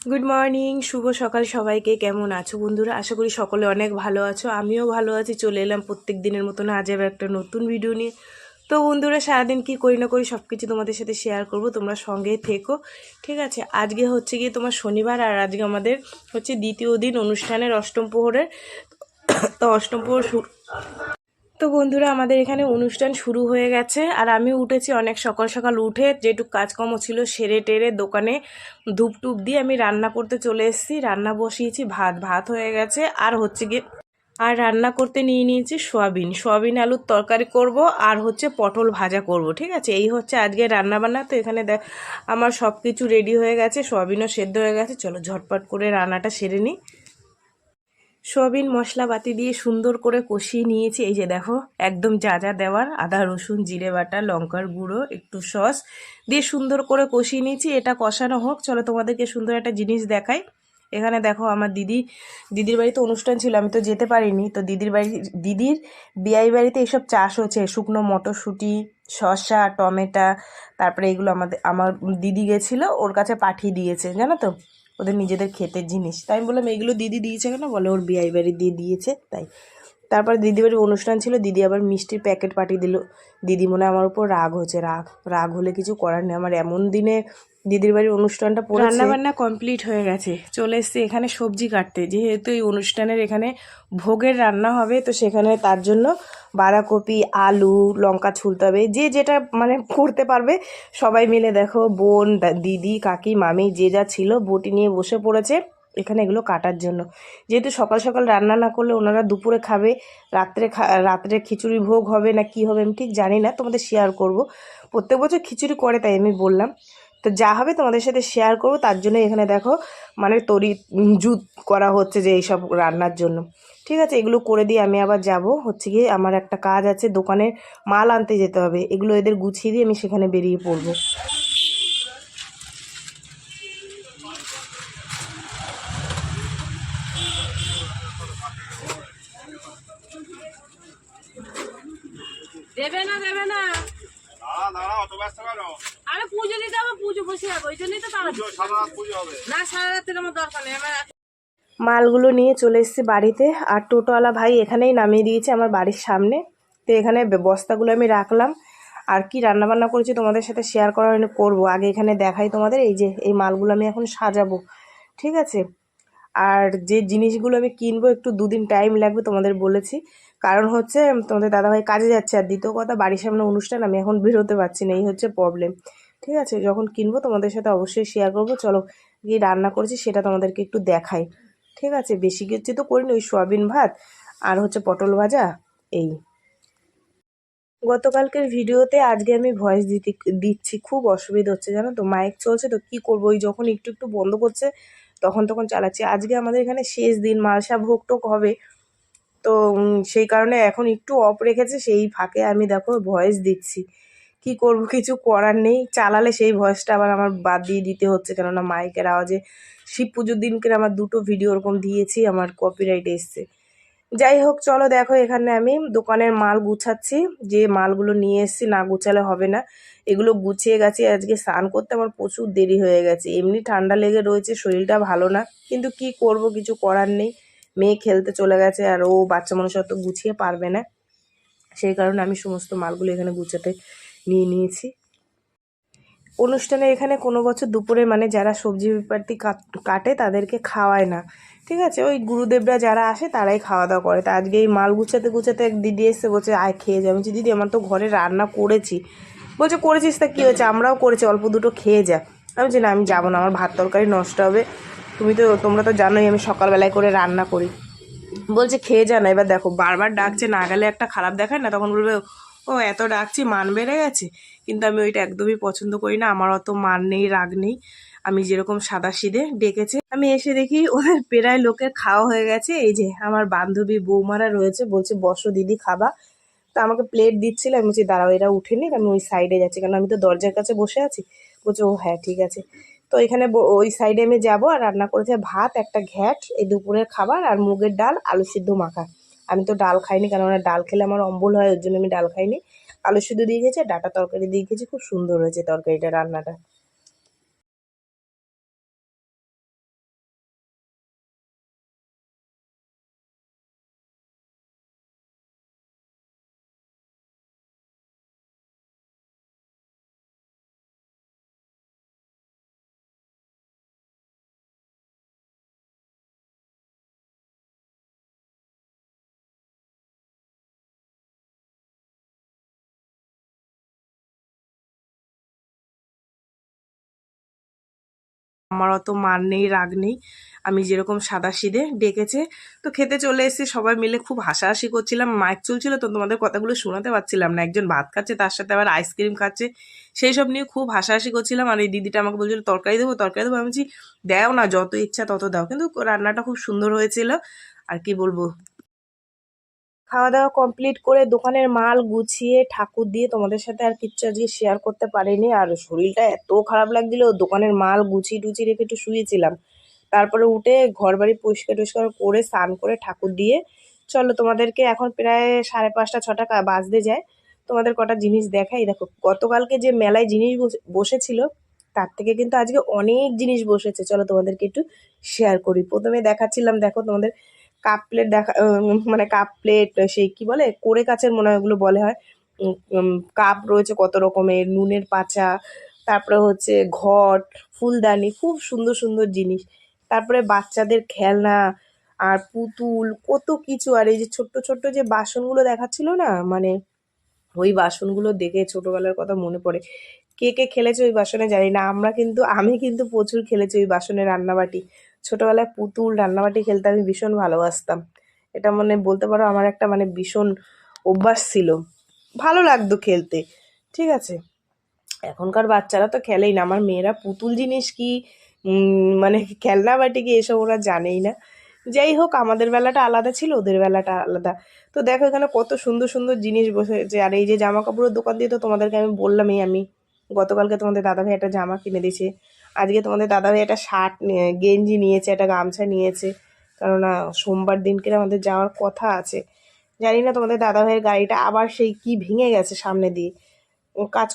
Good morning, শুভ সকাল সবাইকে। কেমন আছো বন্ধুরা? আশা করি সকলে অনেক ভালো আছো। আমিও ভালো আছি। চলে এলাম প্রত্যেক দিনের মতন আজ আবার একটা নতুন ভিডিও নিয়ে। তো বন্ধুরা, সারাদিন কি করি না করি সব কিছু তোমাদের সাথে শেয়ার করব, তোমরা সঙ্গেই থেকো, ঠিক আছে? আজকে হচ্ছে গিয়ে তোমার শনিবার, আর আজকে আমাদের হচ্ছে দ্বিতীয় দিন অনুষ্ঠানের অষ্টম প্রহরের। তো অষ্টম প্রহর তো বন্ধুরা, আমাদের এখানে অনুষ্ঠান শুরু হয়ে গেছে, আর আমি উঠেছি অনেক সকাল সকাল। উঠে যেটুকু কাজকর্ম ছিল সেরে টেরে দোকানে ধূপ টুপ দিয়ে আমি রান্না করতে চলে এসেছি। রান্না বসিয়েছি, ভাত ভাত হয়ে গেছে। আর হচ্ছে গিয়ে রান্না করতে নিয়ে নিয়েছি সোয়াবিন আলুর তরকারি করব, আর হচ্ছে পটল ভাজা করব, ঠিক আছে? এই হচ্ছে আজকে রান্না বান্না। তো এখানে আমার সব কিছু রেডি হয়ে গেছে, সোয়াবিনও সেদ্ধ হয়ে গেছে। চলো ঝটপট করে রান্নাটা সেরে নিই। সোয়াবিন মশলাপাতি দিয়ে সুন্দর করে কষিয়ে নিয়েছি। এই যে দেখো, একদম যা যা দেওয়ার, আদা রসুন জিরে বাটা লঙ্কার গুঁড়ো একটু সস দিয়ে সুন্দর করে কষিয়ে নিয়েছি। এটা কষানো হোক, চলো তোমাদেরকে সুন্দর একটা জিনিস দেখাই। এখানে দেখো, আমার দিদির বাড়িতে অনুষ্ঠান ছিল, আমি তো যেতে পারিনি। তো দিদির বিয়াই বাড়িতে এইসব চাষ হচ্ছে, শুকনো মটরশুঁটি, শসা, টমেটো, তারপরে এগুলো আমার দিদি গেছিলো, ওর কাছে পাঠিয়ে দিয়েছে, জানো তো, ওদের নিজেদের ক্ষেতের জিনিস। তাই আমি বললাম এগুলো দিদি দিয়েছে কেন? বলে ওর বিয়ে বাড়ি দিয়ে দিয়েছে তাই। তারপরে দিদি বাড়ির অনুষ্ঠান ছিল, দিদি আবার মিষ্টির প্যাকেট পাঠিয়ে দিল। দিদি মনে হয় আমার উপর রাগ হচ্ছে। রাগ হলে কিছু করার নেই, আমার এমন দিনে দিদির বাড়ির অনুষ্ঠানটা পড়েছে। রান্না বান্না কমপ্লিট হয়ে গেছে, চলে এসছে এখানে সবজি কাটতে। যেহেতু এই অনুষ্ঠানের এখানে ভোগের রান্না হবে, তো সেখানে তার জন্য বাঁধাকপি, আলু, লঙ্কা ছুলতে হবে। যে যেটা মানে করতে পারবে সবাই মিলে, দেখো বোন, দিদি, কাকি, মামি যে যা ছিল বটি নিয়ে বসে পড়েছে এখানে এগুলো কাটার জন্য। যেহেতু সকাল সকাল রান্না না করলে ওনারা দুপুরে খাবে, রাত্রে খিচুড়ি ভোগ হবে না কি হবে আমি ঠিক জানি না, তোমাদের শেয়ার করব। প্রত্যেক বছর খিচুড়ি করে, তাই আমি বললাম তো যা হবে তোমাদের সাথে শেয়ার করব। তার জন্য এখানে দেখো মানে জুত করা হচ্ছে যে এইসব রান্নার জন্য, ঠিক আছে? এগুলো করে দিয়ে আমি আবার যাব হচ্ছে গিয়ে, আমার একটা কাজ আছে, দোকানে মাল আনতে যেতে হবে। এগুলো এদের গুছিয়ে দিয়ে আমি সেখানে বেরিয়ে পড়বো। দেবে না আমি পুজো দিতে হবে, পুজো বসে যাবো, ওই জন্যই তো না, সারা রাতের আমার দরকার নেই। মালগুলো নিয়ে চলে এসেছি বাড়িতে, আর টোটোওয়ালা ভাই এখানেই নামিয়ে দিয়েছে আমার বাড়ির সামনে। তো এখানে বস্তাগুলো আমি রাখলাম। আর কি রান্নাবান্না করেছি তোমাদের সাথে শেয়ার করবো, আগে এখানে দেখাই তোমাদের। এই যে এই মালগুলো আমি এখন সাজাবো, ঠিক আছে? আর যে জিনিসগুলো আমি কিনবো, একটু দুদিন টাইম লাগবে তোমাদের বলেছি। কারণ হচ্ছে তোমাদের দাদাভাই কাজে যাচ্ছে, আর দ্বিতীয় কথা বাড়ির সামনে অনুষ্ঠান, আমি এখন বেরোতে পারছি না, এই হচ্ছে প্রবলেম। ঠিক আছে, যখন কিনবো তোমাদের সাথে অবশ্যই শেয়ার করবো। চলো কি রান্না করেছি সেটা তোমাদেরকে একটু দেখাই, ঠিক আছে? বেশি কিছু তো করিনি, ওই সোয়াবিন ভাত আর হচ্ছে পটল ভাজা, এই। গতকালকের ভিডিওতে আজকে আমি ভয়েস দিচ্ছি, খুব অসুবিধা হচ্ছে জানো তো, মাইক চলছে তো কি করবো, ওই যখন একটু একটু বন্ধ করছে তখন চালাচ্ছি। আজকে আমাদের এখানে শেষ দিন, মালসা ভোগ টোক হবে, তো সেই কারণে এখন একটু অফ রেখেছে, সেই ফাঁকে আমি দেখো ভয়েস দিচ্ছি। কি করব, কিছু করার নেই, চালালে সেই ভয়েসটা আবার আমার বাদ দিয়ে দিতে হচ্ছে, কেননা মাইকের আওয়াজে শিব পুজোর দিনকে আমার দুটো ভিডিও ওরকম দিয়েছি, আমার কপিরাইট এসছে। যাই হোক, চলো দেখো এখানে আমি দোকানের মাল গুছাচ্ছি। যে মালগুলো নিয়ে এসেছি না গুছালে হবে না, এগুলো গুছিয়ে গেছে। আজকে স্নান করতে আমার প্রচুর দেরি হয়ে গেছে, এমনি ঠান্ডা লেগে রয়েছে, শরীরটা ভালো না, কিন্তু কি করব, কিছু করার নেই। মেয়ে খেলতে চলে গেছে, আর ও বাচ্চা মানুষ অত গুছিয়ে পারবে না, সেই কারণে আমি সমস্ত মালগুলো এখানে গুছাতে নিয়ে নিয়েছি। অনুষ্ঠানে এখানে কোনো বছর দুপুরে মানে যারা সবজি বিপাতি কাটে তাদেরকে খাওয়ায় না, ঠিক আছে? ওই গুরুদেবরা যারা আসে তারাই খাওয়া দাওয়া করে। তা আজকে এই মাল গুছাতে গুছাতে এক দিদি এসে বলছে আয় খেয়ে যাবে। বলছি দিদি আমার তো ঘরে রান্না করেছি। বলছে করেছিস তা কী হয়েছে, আমরাও করেছি, অল্প দুটো খেয়ে যা। আমি বলছি না, আমি যাবো না, আমার ভাত তরকারি নষ্ট হবে। তোমরা তো জানোই আমি সকালবেলায় করে রান্না করি। বলছে খেয়ে যা না। এবার দেখো বারবার ডাকছে, না গেলে একটা খারাপ দেখায় না, তখন বলবে ও এত ডাকছি মান বেড়ে গেছে। কিন্তু আমি ওইটা একদমই পছন্দ করি না, আমার অত মান নেই, রাগ নেই। আমি যেরকম সাদাসিধে ডেকেছে, আমি এসে দেখি ওদের প্রায় লোকের খাওয়া হয়ে গেছে। এই যে আমার বান্ধবী বৌমারা রয়েছে, বলছে বসো দিদি খাবা। তো আমাকে প্লেট দিচ্ছিল, আমি বলছি দাঁড়াও এরা উঠেনি, আমি ওই সাইডে যাচ্ছি, কারণ আমি তো দরজার কাছে বসে আছি। বলছে ও হ্যাঁ ঠিক আছে। তো এখানে ওই সাইডে আমি যাবো। আর রান্না করেছে ভাত, একটা ঘ্যাট, এই দুপুরের খাবার, আর মুগের ডাল, আলু সিদ্ধ মাখা। আমি তো ডাল খাইনি, কারণ ডাল খেলে আমার অম্বল হয়, ওর জন্য আমি ডাল খাইনি। আলু সিদ্ধ দিয়ে গেছে, ডাটা তরকারি দিয়ে গেছে, খুব সুন্দর হয়েছে তরকারিটা, রান্নাটা। আমার অত মান নেই, রাগ নেই, আমি যেরকম সাদাসিধে ডেকেছে। তো খেতে চলে এসেছি, সবাই মিলে খুব হাসাহাসি করছিলাম, মাইক চলছিল তো তোমাদের কথাগুলো শোনাতে পারছিলাম না। একজন ভাত খাচ্ছে, তার সাথে আবার আইসক্রিম খাচ্ছে, সেই সব নিয়ে খুব হাসাহাসি করছিলাম। আর এই দিদিটা আমাকে বলছিল তরকারি দেবো তরকারি দেবো, আমি বলছি দাও না, যত ইচ্ছা তত দাও। কিন্তু রান্নাটা খুব সুন্দর হয়েছিল, আর কি বলবো। খাওয়া দাওয়া কমপ্লিট করে দোকানের মাল গুছিয়ে ঠাকুর দিয়ে তোমাদের সাথে আর কিচ্ছু আজকে শেয়ার করতে পারিনি। আর শরীরটা এত খারাপ লাগছিল, দোকানের মাল গুছিয়ে টুচিয়ে রেখে একটু শুয়েছিলাম। তারপরে উঠে ঘর বাড়ি পরিষ্কার টরিষ্কার করে স্নান করে ঠাকুর দিয়ে চলো তোমাদেরকে, এখন প্রায় 5:30-6টা বাজতে যায়, তোমাদের কটা জিনিস দেখাই। দেখো গতকালকে যে মেলায় জিনিস বসেছিল, তার থেকে কিন্তু আজকে অনেক জিনিস বসেছে, চলো তোমাদেরকে একটু শেয়ার করি। প্রথমে দেখাচ্ছিলাম, দেখো তোমাদের কাপ প্লেট দেখা, মানে কাপ প্লেট, সেই কি বলে কোড়ে কাচের মনে হয় ওগুলো বলে হয়। কাপ রয়েছে কত রকমের, নুনের পাচা, তারপরে হচ্ছে ঘট, ফুলদানি, খুব সুন্দর সুন্দর জিনিস। তারপরে বাচ্চাদের খেলনা আর পুতুল, কত কিছু। আর এই যে ছোট্ট ছোট্ট যে বাসনগুলো দেখাচ্ছিল না, মানে ওই বাসনগুলো দেখে ছোটবেলার কথা মনে পড়ে। কে কে খেলেছে ওই বাসনে জানি না, আমি কিন্তু প্রচুর খেলেছি ওই বাসনে রান্নাবাটি। ছোটবেলায় পুতুল রান্নাবাটি খেলতে আমি ভীষণ ভালোবাসতাম। এটা মানে বলতে পারো আমার একটা মানে ভীষণ অভ্যাস ছিল, ভালো লাগতো খেলতে। ঠিক আছে, এখনকার বাচ্চারা তো খেলেই না, আমার মেয়েরা পুতুল জিনিস কি, মানে খেলনা বাটি কি, এসব ওরা জানেই না। যাই হোক, আমাদের বেলাটা আলাদা ছিল, ওদের বেলাটা আলাদা। তো দেখো এখানে কত সুন্দর সুন্দর জিনিস বসেছে। আর এই যে জামা কাপড়ের দোকান দিয়ে তো তোমাদেরকে আমি বললামই, আমি গতকালকে তোমাদের দাদাভাই একটা জামা কিনে দিয়েছে, আজকে তোমাদের দাদাভাই একটা শার্ট গেঞ্জি নিয়েছে, একটা গামছা নিয়েছে, কেননা সোমবার দিনকে আমাদের যাওয়ার কথা আছে। জানি না তোমাদের দাদাভাইয়ের গাড়িটা আবার সেই কি ভেঙে গেছে সামনে দিয়ে, ও কাজ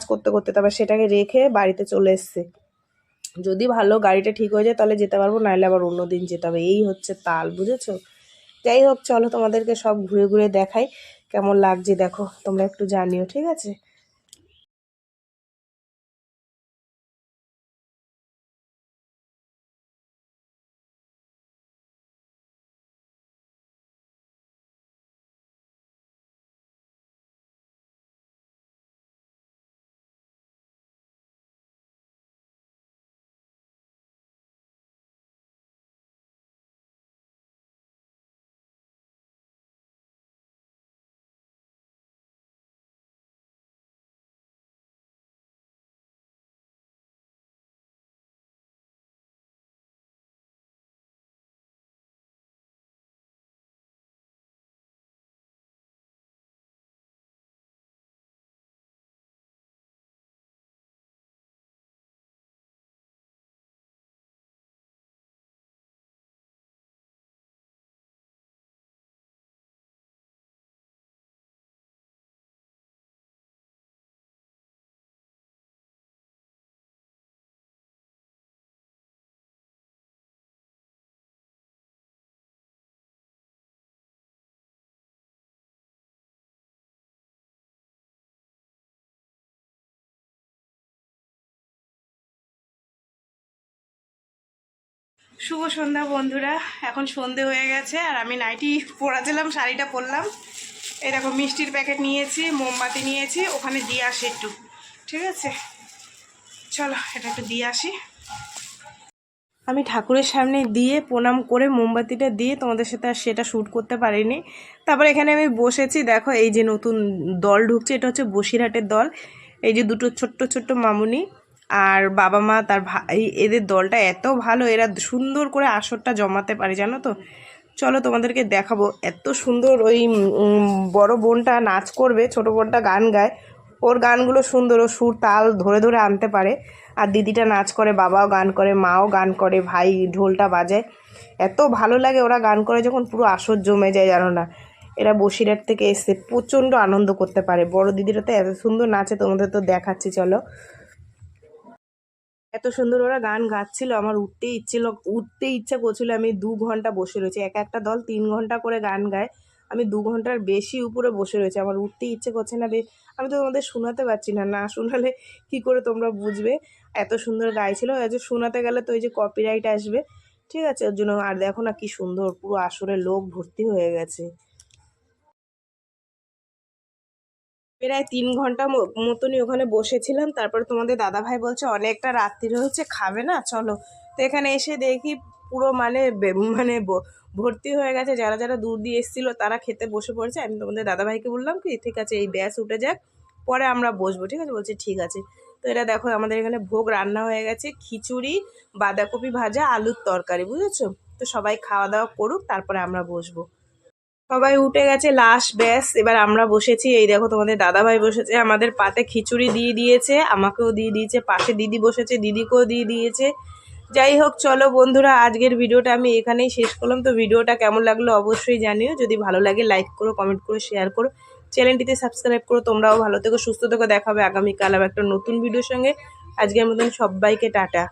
করতে করতে তারপর সেটাকে রেখে বাড়িতে চলে এসছে। যদি ভালো গাড়িটা ঠিক হয়ে যায় তাহলে যেতে পারবো, নাহলে আবার অন্য দিন যেতে হবে, এই হচ্ছে তাল, বুঝেছো। যাই হোক, চলো তোমাদেরকে সব ঘুরে ঘুরে দেখাই, কেমন লাগছে দেখো, তোমরা একটু জানিও, ঠিক আছে। শুভ সন্ধ্যা বন্ধুরা, এখন সন্ধে হয়ে গেছে আর আমি নাইটি পরাছিলাম, শাড়িটা পরলাম। এই দেখো মিষ্টির প্যাকেট নিয়েছি, মোমবাতি নিয়েছি, ওখানে দিয়ে আসি একটু, ঠিক আছে। চলো এটা একটু দিয়ে আসি। আমি ঠাকুরের সামনে দিয়ে প্রণাম করে মোমবাতিটা দিয়ে তোমাদের সাথে আর সেটা শ্যুট করতে পারিনি। তারপর এখানে আমি বসেছি, দেখো এই যে নতুন দল ঢুকছে, এটা হচ্ছে বসিরহাটের দল। এই যে দুটো ছোট্ট ছোট্ট মামুনি আর বাবা মা তার ভাই, এদের দলটা এত ভালো, এরা সুন্দর করে আসরটা জমাতে পারে জানো তো। চলো তোমাদেরকে দেখাবো, এত সুন্দর। ওই বড় বোনটা নাচ করবে, ছোট বোনটা গান গায়, ওর গানগুলো সুন্দর, ও সুর তাল ধরে ধরে আনতে পারে। আর দিদিটা নাচ করে, বাবাও গান করে, মাও গান করে, ভাই ঢোলটা বাজায়, এত ভালো লাগে ওরা গান করে যখন, পুরো আসর জমে যায় জানো না। এরা বসিরহাট থেকে এসে প্রচণ্ড আনন্দ করতে পারে, বড় দিদিরা তো এত সুন্দর নাচে, তোমাদের তো দেখাচ্ছি চলো। এত সুন্দর ওরা গান গাচ্ছিল, আমার উঠতে ইচ্ছা করছিল। আমি 2 ঘন্টা বসে রয়েছি, এক একটা দল 3 ঘন্টা করে গান গায়, আমি 2 ঘন্টার বেশি উপরে বসে রয়েছি, আমার উঠতে ইচ্ছে করছে না। আমি তো তোমাদের শোনাতে পারছি না, না শোনালে কি করে তোমরা বুঝবে। এত সুন্দর গাইছিল, শোনাতে গেলে তো ওই যে কপিরাইট আসবে, ঠিক আছে, ওর জন্য। আর দেখো না কি সুন্দর, পুরো আসরে লোক ভর্তি হয়ে গেছে। প্রায় 3 ঘন্টা মতনই ওখানে বসেছিলাম। তারপরে তোমাদের দাদাভাই বলছে অনেকটা রাত্রি হয়েছে, খাবে না, চলো। তো এখানে এসে দেখি পুরো মানে ভর্তি হয়ে গেছে। যারা যারা দূর দিয়ে এসেছিলো তারা খেতে বসে পড়েছে। আমি তোমাদের দাদাভাইকে বললাম কি, ঠিক আছে এই ব্যাস উঠে যাক, পরে আমরা বসবো, ঠিক আছে? বলছে ঠিক আছে। তো এটা দেখো আমাদের এখানে ভোগ রান্না হয়ে গেছে, খিচুড়ি, বাঁধাকপি ভাজা, আলুর তরকারি, বুঝেছো? তো সবাই খাওয়া দাওয়া করুক, তারপরে আমরা বসবো। সবাই উঠে গেছে, লাস্ট ব্যাস, এবার আমরা বসেছি। এই দেখো তোমাদের দাদাভাই বসেছে, আমাদের পাতে খিচুড়ি দিয়ে দিয়েছে, আমাকেও দিয়ে দিয়েছে, পাশে দিদি বসেছে, দিদিকেও দিয়ে দিয়েছে। যাই হোক, চলো বন্ধুরা, আজকের ভিডিওটা আমি এখানেই শেষ করলাম। তো ভিডিওটা কেমন লাগলো অবশ্যই জানিও। যদি ভালো লাগে লাইক করো, কমেন্ট করো, শেয়ার করো, চ্যানেলটিতে সাবস্ক্রাইব করো। তোমরাও ভালো থেকো, সুস্থ থেকো। দেখা হবে আগামীকাল আবার একটা নতুন ভিডিওর সঙ্গে। আজকের মতন সবাইকে টাটা।